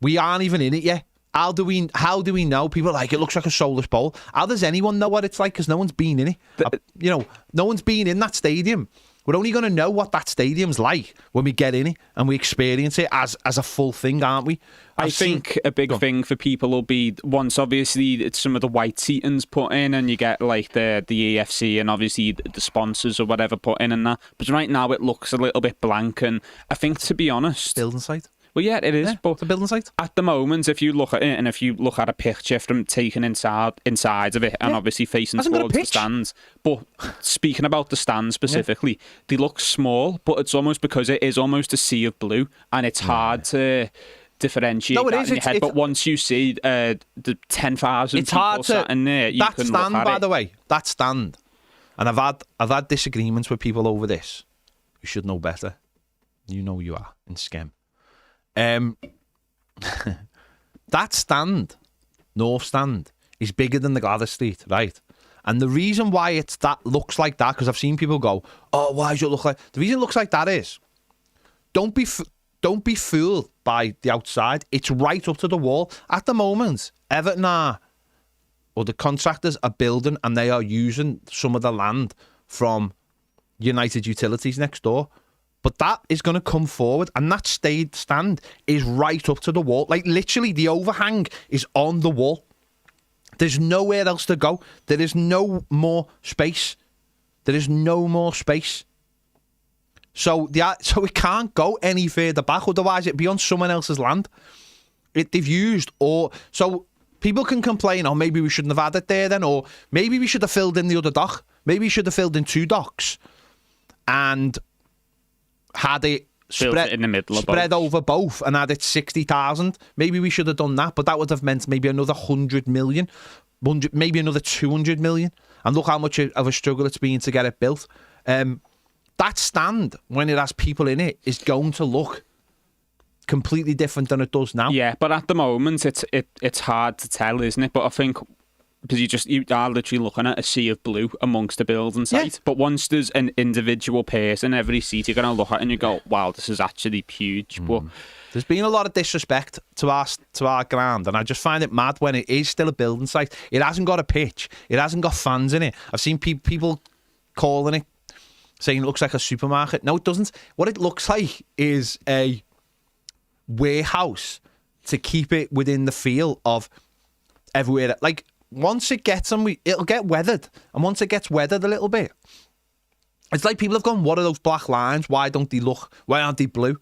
we aren't even in it yet. How do we know? People are like, it looks like a soulless bowl. How does anyone know what it's like? Because no one's been in it. No one's been in that stadium. We're only going to know what that stadium's like when we get in it and we experience it as a full thing, aren't we? I think a big thing for people will be once, obviously, it's some of the white seating's put in and you get like the EFC and obviously the sponsors or whatever put in and that. But right now it looks a little bit blank, and I think, to be honest, building site. Well, yeah, it is. Yeah, but it's a building site. At the moment, if you look at it and if you look at a picture from taken inside of it and obviously facing towards the stands, but speaking about the stands specifically, they look small, but it's almost because it is almost a sea of blue and it's hard to differentiate that in your head. But once you see the 10,000 people sat in there, you can look at it. That stand, by the way, that stand, and I've had disagreements with people over this. You should know better. You know you are in Skem. That stand, North Stand, is bigger than the Gladys Street, right? And the reason why looks like that, because I've seen people go, "Oh, why does it look like?" The reason it looks like that is, don't be fooled by the outside. It's right up to the wall at the moment. Everton the contractors are building, and they are using some of the land from United Utilities next door. But that is going to come forward, and that stand is right up to the wall. Like, literally, the overhang is on the wall. There's nowhere else to go. There is no more space. So it can't go any further back. Otherwise, it'd be on someone else's land. They've used, so people can complain, oh, maybe we shouldn't have had it there then, or maybe we should have filled in the other dock. Maybe we should have filled in 2 docks and had it spread in the middle, spread over both, and had it 60,000. Maybe we should have done that, but that would have meant maybe another 100 million, maybe another 200 million. And look how much of a struggle it's been to get it built. That stand, when it has people in it, is going to look completely different than it does now. Yeah, but at the moment it's hard to tell, isn't it? But I think because you are literally looking at a sea of blue amongst the building site. Yeah. But once there's an individual person every seat, you're going to look at it and you go, wow, this is actually huge. But there's been a lot of disrespect to our ground, and I just find it mad when it is still a building site. It hasn't got a pitch. It hasn't got fans in it. I've seen people calling it, saying it looks like a supermarket. No, it doesn't. What it looks like is a warehouse to keep it within the feel of everywhere. Like, once it gets it'll get weathered. And once it gets weathered a little bit, it's like people have gone, what are those black lines? Why aren't they blue?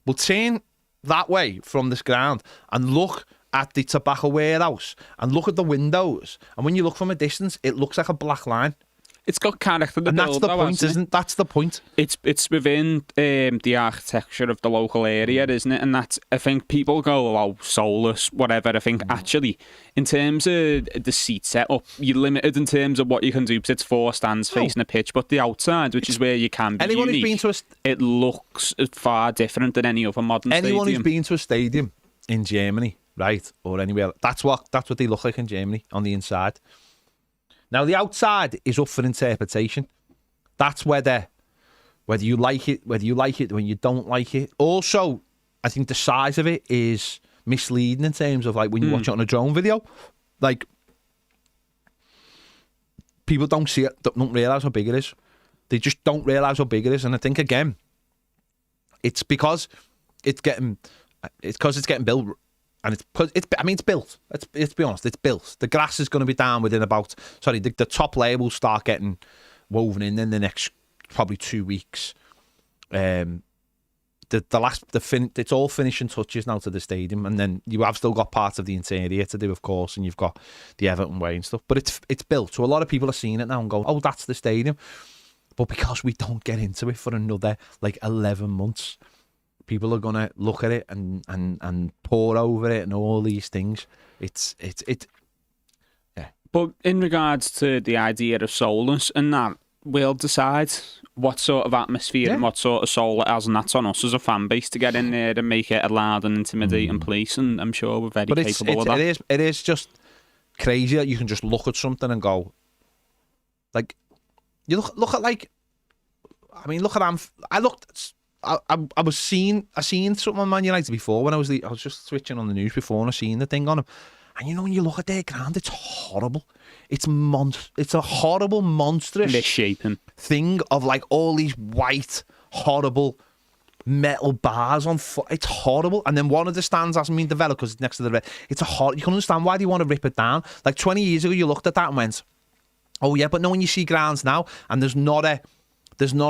Well, turn that way from this ground and look at the tobacco warehouse and look at the windows. And when you look from a distance, it looks like a black line. It's got character. And that's the point, isn't it? That's the point. It's within the architecture of the local area, isn't it? And that's, I think people go, oh, soulless, whatever. I think actually, in terms of the seat setup, you're limited in terms of what you can do because it's 4 stands facing a pitch. But the outside, which is where you can be unique, who's been to it looks far different than any other modern stadium. Anyone who's been to a stadium in Germany, right, or anywhere, that's what they look like in Germany on the inside. Now, the outside is up for interpretation. That's whether you like it, when you don't like it. Also, I think the size of it is misleading in terms of, like, when you watch it on a drone video. Like, people don't see it, don't realise how big it is. They just don't realise how big it is. And I think, again, it's because it's getting built. And it's built. Let's be honest, it's built. The grass is going to be down within the top layer will start getting woven in the next probably 2 weeks. It's all finishing touches now to the stadium, and then you have still got parts of the interior to do, of course, and you've got the Everton way and stuff. But it's built, so a lot of people are seeing it now and going, "Oh, that's the stadium." But because we don't get into it for another 11 months. People are going to look at it and pour over it and all these things. Yeah. But in regards to the idea of soulless and that, we'll decide what sort of atmosphere and what sort of soul it has, and that's on us as a fan base to get in there and make it a loud and intimidating place, and I'm sure we're very capable of that. It is just crazy that you can just look at something and go, like, you look at like, I mean, look at I seen something on Man United before when I was just switching on the news before and I seen the thing on them. And you know, when you look at their ground, it's horrible. It's a horrible, monstrous misshapen thing of like all these white, horrible metal bars on foot. It's horrible. And then one of the stands hasn't been developed because it's next to the red. It's a horror. You can understand why they want to rip it down. Like 20 years ago, you looked at that and went, oh yeah, but no, when you see grounds now and there's not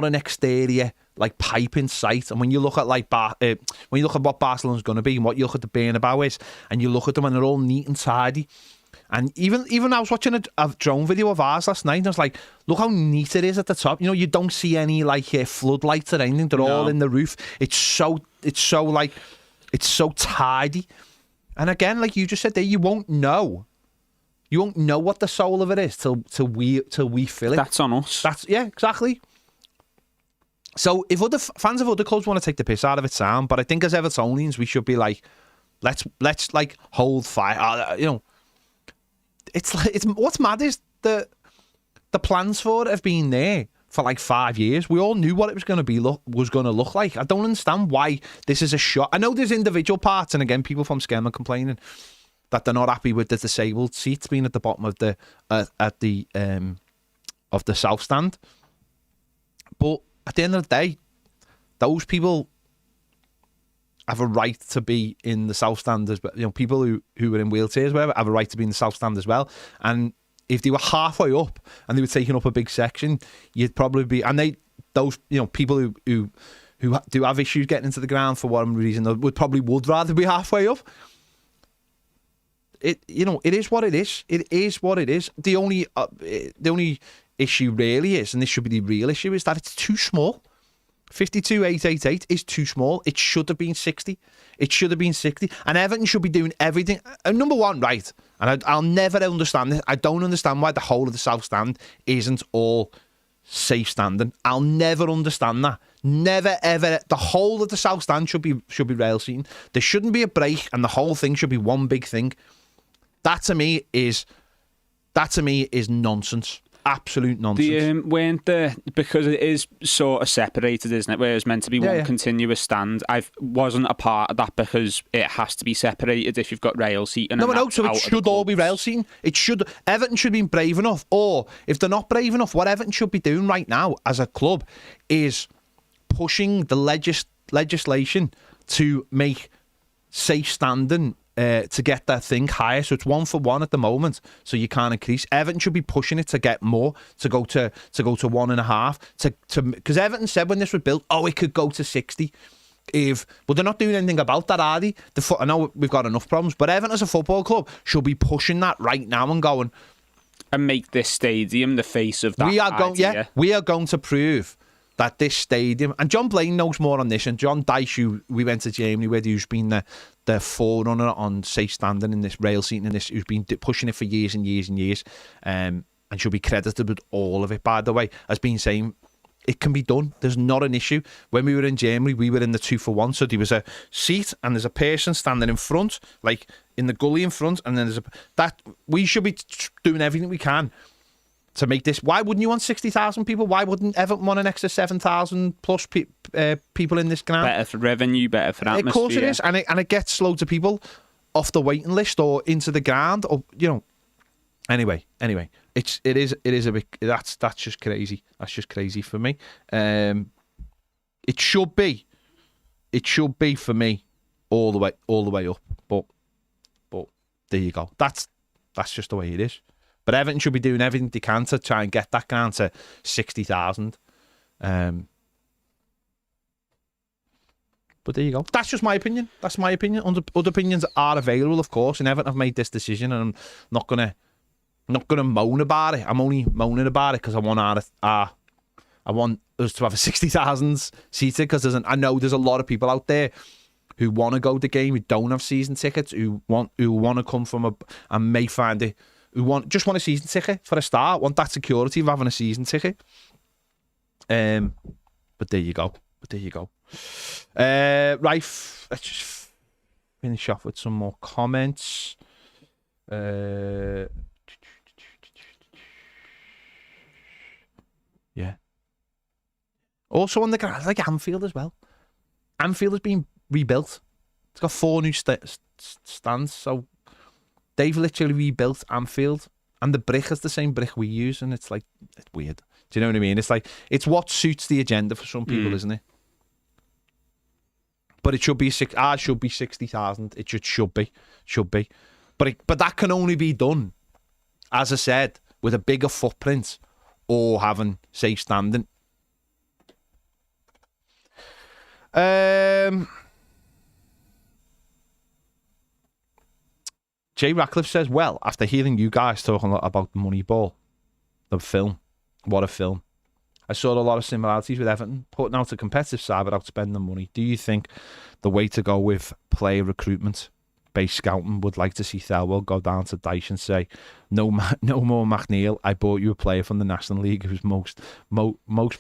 an exterior like pipe in sight. And when you look at like when you look at what Barcelona's going to be and what you look at the Bernabeu is, and you look at them and they're all neat and tidy. And even I was watching a drone video of ours last night and I was like, look how neat it is at the top. You know, you don't see any like floodlights or anything. They're all in the roof. It's so tidy. And again, like you just said there, you won't know what the soul of it is till we feel it. That's on us. Yeah, exactly. So if other fans of other clubs want to take the piss out of it, sound. But I think as Evertonians, we should be like, let's like hold fire. You know, it's what's mad is the plans for it have been there for like 5 years. We all knew what it was going to look like. I don't understand why this is a shot. I know there's individual parts, and again, people from Skelman complaining that they're not happy with the disabled seats being at the bottom of the south stand. But at the end of the day, those people have a right to be in the south stand as well. You know, people who are in wheelchairs, whatever, have a right to be in the south stand as well. And if they were halfway up and they were taking up a big section, you'd probably be. And those people who do have issues getting into the ground for whatever reason, they would rather be halfway up. It is what it is. It is what it is. The only issue really is, and this should be the real issue, is that it's too small. 52,888 is too small. It should have been 60. It should have been 60. And Everton should be doing everything. Number one, right, and I'll never understand this. I don't understand why the whole of the south stand isn't all safe standing. I'll never understand that. Never, ever. The whole of the south stand should be rail seating. There shouldn't be a break, and the whole thing should be one big thing. That to me is nonsense. Absolute nonsense. Because it is sort of separated, isn't it? Where it's meant to be one continuous stand. I wasn't a part of that because it has to be separated if you've got rail seating. No, so it should all be rail seating. Everton should be brave enough, or if they're not brave enough, what Everton should be doing right now as a club is pushing the legislation to make safe standing. To get that thing higher, so it's 1-for-1 at the moment, so you can't increase. Everton should be pushing it to get more, to go to 1.5. Because Everton said when this was built, it could go to 60. But they're not doing anything about that, are they? I know we've got enough problems, but Everton as a football club should be pushing that right now and going and make this stadium the face of that. We are going to prove that this stadium, and John Blaine knows more on this, and John Dyche, who we went to Germany with, who's been the forerunner on safe standing in this rail seating and this, who's been pushing it for years and years and years, and should be credited with all of it, by the way, has been saying it can be done. There's not an issue. When we were in Germany, we were in the 2-for-1, so there was a seat and there's a person standing in front, like in the gully in front, and then we should be doing everything we can to make this. Why wouldn't you want 60,000 people? Why wouldn't Everton want an extra 7,000 plus people in this ground? Better for revenue, better for atmosphere. Of course it is, and it gets loads of people off the waiting list or into the ground, or Anyway, it is a bit. That's just crazy. That's just crazy for me. It should be for me all the way up. But there you go. That's just the way it is. But Everton should be doing everything they can to try and get that ground to 60,000. But there you go. That's just my opinion. That's my opinion. Other opinions are available, of course, and Everton have made this decision, and I'm not gonna moan about it. I'm only moaning about it because I want us to have a 60,000 seater, because I know there's a lot of people out there who want to go to the game, who don't have season tickets, who want to come from and may find it. Just want a season ticket for a start, want that security of having a season ticket. But there you go. Right, let's just finish off with some more comments. Yeah. Also on the ground, like Anfield as well. Anfield has been rebuilt. It's got 4 new stands, so they've literally rebuilt Anfield, and the brick is the same brick we use, and it's weird. Do you know what I mean? It's what suits the agenda for some people, isn't it? But it should be should be 60,000. It should be, but that can only be done, as I said, with a bigger footprint or having safe standing. Jay Ratcliffe says, well, after hearing you guys talking a lot about Moneyball, the film, what a film. I saw a lot of similarities with Everton, putting out a competitive side without spending money. Do you think the way to go with player recruitment, based scouting, would like to see Thelwell go down to Dyche and say, no more McNeil, I bought you a player from the National League who's most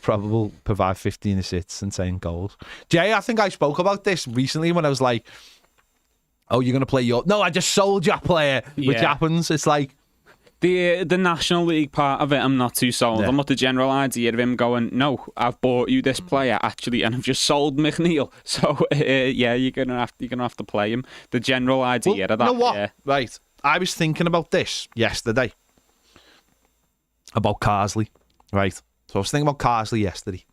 probable provide 15 assists and 10 goals? Jay, I think I spoke about this recently when I was like, oh, you're going to play no, I just sold your player, which happens. It's like, the National League part of it, I'm not too sold. I'm not the general idea of him going, no, I've bought you this player actually, and I've just sold McNeil. So you're gonna have to play him. The general idea of that. You know what? Yeah. Right, I was thinking about this yesterday about Carsley. Right, so I was thinking about Carsley yesterday,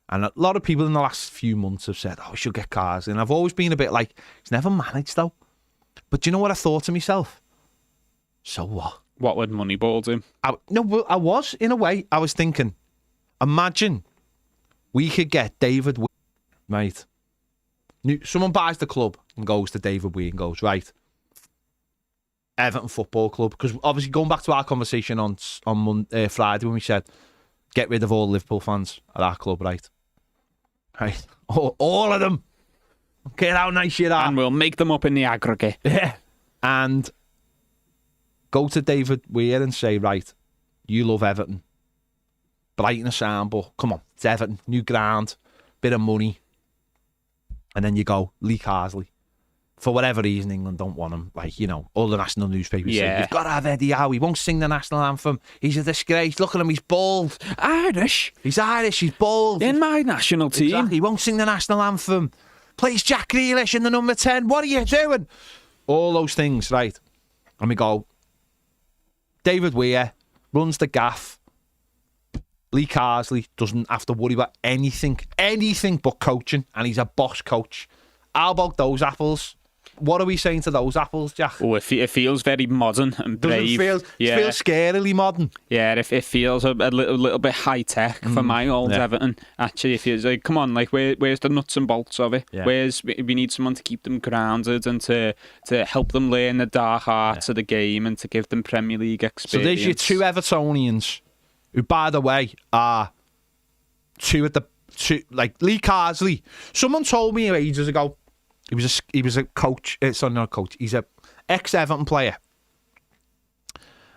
and a lot of people in the last few months have said, "Oh, we should get Carsley," and I've always been a bit like, he's never managed though. But do you know what I thought to myself? So what? What would Moneyball do? I was, in a way, I was thinking, imagine we could get David Weir, right? Someone buys the club and goes to David Weir and goes, right, Everton Football Club. Because obviously, going back to our conversation on Friday when we said, get rid of all Liverpool fans at our club, right? Right. All of them. Get how nice you are. And we'll make them up in the aggregate. Yeah. And go to David Weir and say, right, you love Everton. Brighton a sound, but come on, it's Everton, new ground, bit of money. And then you go, Lee Carsley. For whatever reason, England don't want him. Like, you know, all the national newspapers say, you've got to have Eddie Howe. He won't sing the national anthem. He's a disgrace. Look at him, he's bald. Irish. He's Irish, he's bald. In my national team. Exactly. He won't sing the national anthem. Plays Jack Grealish in the number 10. What are you doing? All those things, right? And we go, David Weir runs the gaff. Lee Carsley doesn't have to worry about anything but coaching, and he's a boss coach. How about those apples? What are we saying to those apples, Jack? Oh, it feels very modern and brave. It feels scarily modern. Yeah, it feels a little bit high tech for my old Everton. Actually, it feels like, come on, like where's the nuts and bolts of it? Yeah. We need someone to keep them grounded and to help them learn the dark arts of the game and to give them Premier League experience. So there's your 2 Evertonians, who, by the way, are like Lee Carsley. Someone told me ages ago. He was a coach. Sorry, not a coach. He's a ex-Everton player,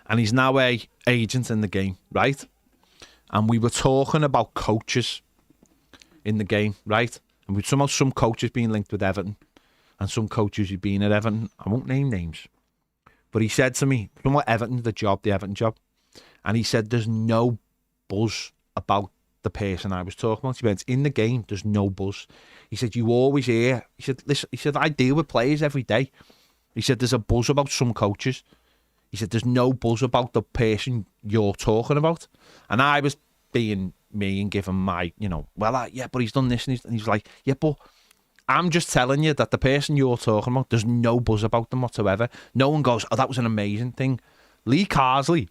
and he's now a agent in the game, right? And we were talking about coaches in the game, right? And with some coaches being linked with Everton, and some coaches who've been at Everton. I won't name names, but he said to me, "From the Everton job," and he said, "There's no buzz about the person I was talking about." He went, in the game, there's no buzz. He said, you always hear. He said, listen, I deal with players every day. He said, there's a buzz about some coaches. He said, there's no buzz about the person you're talking about. And I was being me and giving my, but he's done this. And he's like, yeah, but I'm just telling you that the person you're talking about, there's no buzz about them whatsoever. No one goes, oh, that was an amazing thing. Lee Carsley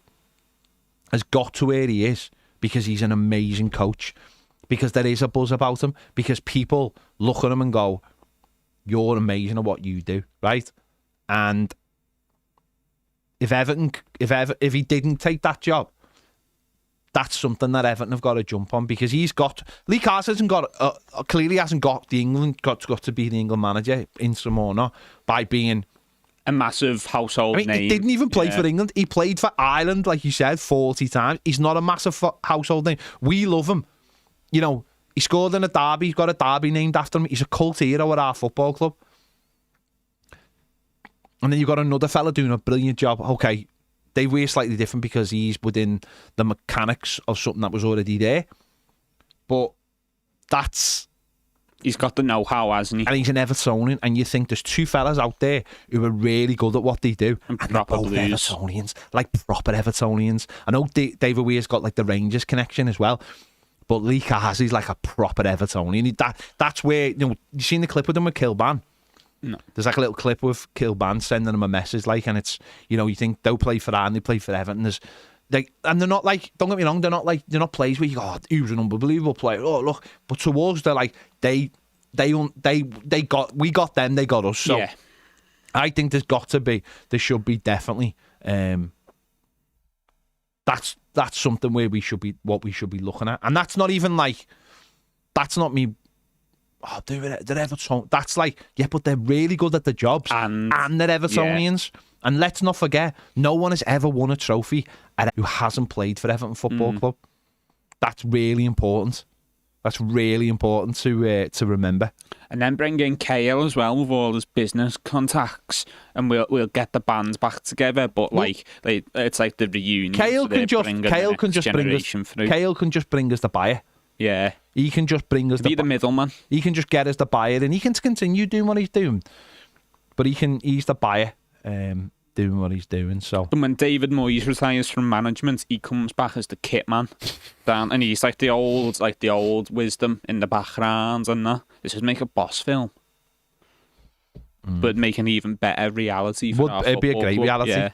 has got to where he is because he's an amazing coach. Because there is a buzz about him. Because people look at him and go, you're amazing at what you do, right? And if he didn't take that job, that's something that Everton have got to jump on, because Lee Carsley clearly hasn't got to be the England manager, in some or not, by being a massive household name. He didn't even play for England. He played for Ireland, like you said, 40 times. He's not a massive household name. We love him. You know, he scored in a derby. He's got a derby named after him. He's a cult hero at our football club. And then you've got another fella doing a brilliant job. Okay, they were slightly different because he's within the mechanics of something that was already there. But he's got the know-how, hasn't he? And he's an Evertonian, and you think there's two fellas out there who are really good at what they do. And they're proper both blues. Evertonians, like proper Evertonians. I know David Weir's got like the Rangers connection as well. But Lee Carsley's like a proper Evertonian. That's where, you seen the clip with him with Kilban? No. There's like a little clip with Kilban sending him a message, like, and it's, you think they'll play for and they play for Everton. And they're not like, don't get me wrong, they're not plays where you go, oh, he was an unbelievable player. Oh, look. But towards, they're like, we got them, they got us. So yeah. I think there should be definitely, that's something where we should be looking at. And that's not even like, that's not me, oh, they're Everton. That's like, yeah, but they're really good at the jobs. And they're Evertonians. Yeah. And let's not forget, no one has ever won a trophy who hasn't played for Everton Football Club. That's really important. That's really important to remember. And then bring in Kale as well with all his business contacts, and we'll get the bands back together. But it's like the reunion. Kale can just bring us the buyer. Yeah, he can just bring us the middleman. He can just get us the buyer, and he can continue doing what he's doing. But he's the buyer, doing what he's doing. So, and when David Moyes retires from management, he comes back as the kit man, and he's like the old wisdom in the background and that. This is make a boss film, but make an even better reality. It'd be a great club. reality. Yeah.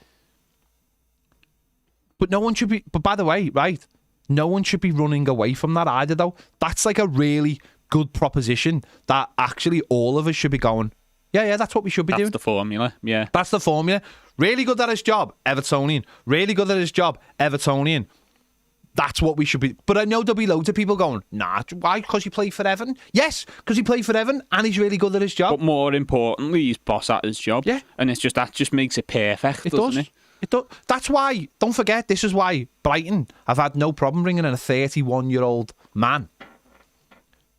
But no one should be. But by the way, right? No one should be running away from that either, though. That's like a really good proposition that actually all of us should be going, yeah, that's what we should be doing. That's the formula, yeah. That's the formula. Really good at his job, Evertonian. Really good at his job, Evertonian. That's what we should be. But I know there'll be loads of people going, nah, why? Because he played for Everton? Yes, because he played for Everton and he's really good at his job. But more importantly, he's boss at his job. Yeah. And that just makes it perfect, doesn't it? It does. That's why, don't forget, this is why Brighton have had no problem bringing in a 31-year-old man.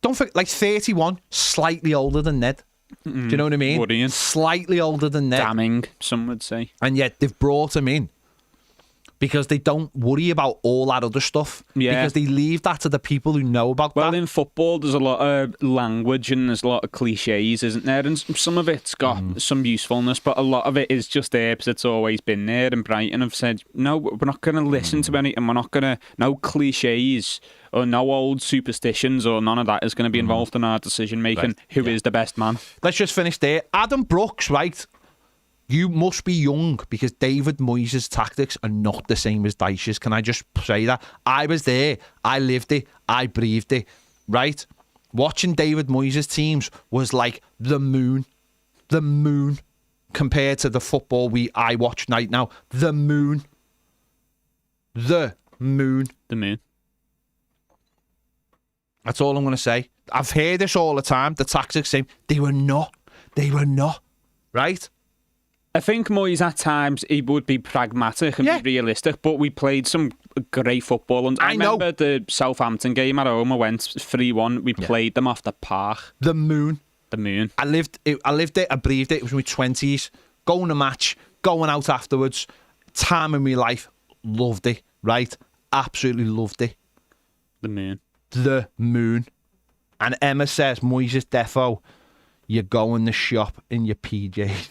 Don't forget, like 31, slightly older than Ned. Do you know what I mean? Worrying. Slightly older than Ned. Damning, some would say. And yet they've brought him in because they don't worry about all that other stuff. Yeah. Because they leave that to the people who know about that. Well, in football, there's a lot of language and there's a lot of cliches, isn't there? And some of it's got some usefulness, but a lot of it is just there because it's always been there. And Brighton have said, no, we're not going to listen to anything. We're not going to, no cliches or no old superstitions or none of that is going to be involved in our decision making. Right. Who is the best man? Let's just finish there. Adam Brooks, right? You must be young because David Moyes' tactics are not the same as Dyche's. Can I just say that? I was there. I lived it. I breathed it. Right? Watching David Moyes' teams was like the moon. The moon compared to the football I watch right now. The moon. The moon. The moon. That's all I'm going to say. I've heard this all the time. The tactics same. They were not. Right? I think Moyes at times he would be pragmatic and be realistic, but we played some great football. And I remember the Southampton game at home. I went 3-1. We played them off the park. The moon. I lived it. I breathed it. It was my 20s. Going to match, going out afterwards. Time in my life. Loved it. Right? Absolutely loved it. The moon. And Emma says, Moyes' defo, you go in the shop in your PJs.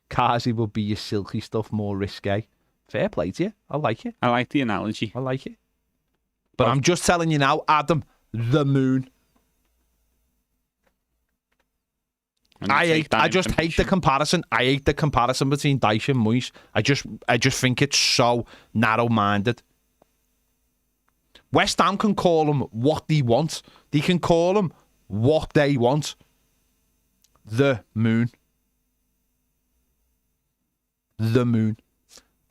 Carsey would be your silky stuff, more risque. Fair play to you. I like it. I like the analogy. I like it. But I'm just telling you now, Adam, the moon. I just hate the comparison. I hate the comparison between Dyche and Moyes. I just think it's so narrow-minded. West Ham can call them what they want. They can call them what they want. The moon. The moon.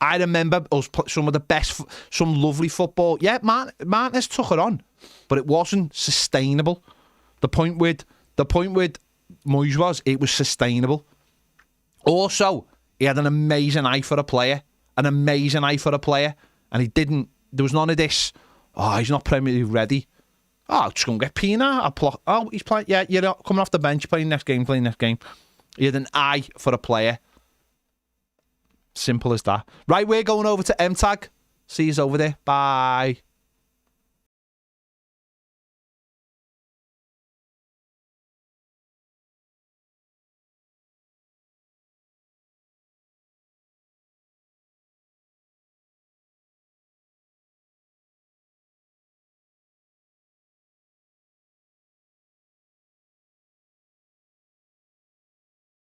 I remember us some of the best, some lovely football. Yeah, Martinez took it on, but it wasn't sustainable. The point with Moyes was it was sustainable. Also, he had an amazing eye for a player, and he didn't. There was none of this. Oh, he's not Premier League ready. Oh, just go and get Pina. Oh, he's playing. Yeah, you're not coming off the bench, playing next game. He had an eye for a player. Simple as that. Right, we're going over to M-Tag. See you over there. Bye.